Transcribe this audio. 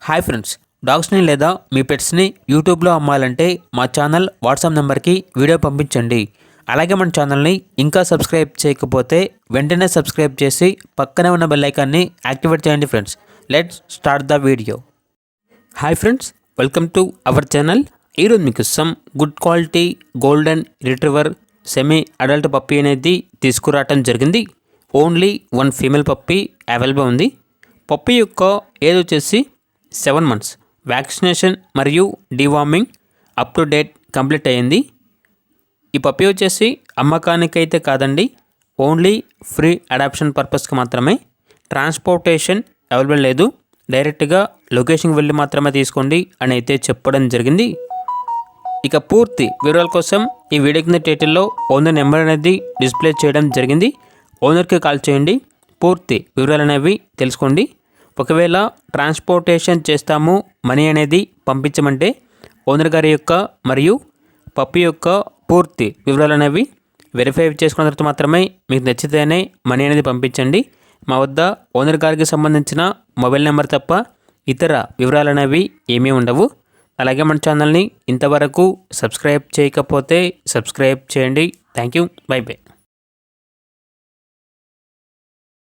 Hi friends, డాగ్స్ని లేదా మీ పెట్స్ని యూట్యూబ్లో అమ్మాలంటే మా ఛానల్ వాట్సాప్ నెంబర్కి వీడియో పంపించండి. అలాగే మన ఛానల్ని ఇంకా సబ్స్క్రైబ్ చేయకపోతే వెంటనే సబ్స్క్రైబ్ చేసి పక్కనే ఉన్న బెల్ ఐకాన్ని యాక్టివేట్ చేయండి friends. Let's start the video. Hi friends, welcome to our channel. ఈరోజు మీకు some good quality golden retriever semi adult puppy అనేది తీసుకురావటం జరిగింది. ఓన్లీ 1 ఫీమేల్ పప్పీ అవైలబుల్ ఉంది. పప్పీ యొక్క ఏజ్ వచ్చేసి 7 months. వ్యాక్సినేషన్ మరియు deworming up to date complete అయ్యింది. ఈ పప్పీ వచ్చేసి అమ్మకానికైతే కాదండి, ఓన్లీ ఫ్రీ అడాప్షన్ పర్పస్కి మాత్రమే. ట్రాన్స్పోర్టేషన్ అవైలబుల్ లేదు, డైరెక్ట్గా లొకేషన్కి వెళ్ళి మాత్రమే తీసుకోండి అని అయితే చెప్పడం జరిగింది. ఇక పూర్తి వివరాల కోసం ఈ వీడియో కింద టైటిల్లో ఓనర్ నెంబర్ అనేది డిస్ప్లే చేయడం జరిగింది. ఓనర్కి కాల్ చేయండి, పూర్తి వివరాలు అనేవి తెలుసుకోండి. ఒకవేళ ట్రాన్స్పోర్టేషన్ చేస్తాము, మనీ అనేది పంపించమంటే ఓనర్ గారి యొక్క మరియు పప్పీ యొక్క పూర్తి వివరాలు అనేవి వెరిఫై చేసుకున్న తర్వాత మాత్రమే మీకు నచ్చితేనే మనీ అనేది పంపించండి. మా వద్ద ఓనర్ గారికి సంబంధించిన మొబైల్ నెంబర్ తప్ప ఇతర వివరాలు అనేవి ఏమీ ఉండవు. అలాగే మన ఛానల్ని ఇంతవరకు సబ్స్క్రైబ్ చేయకపోతే సబ్స్క్రైబ్ చేయండి. Thank you. By by.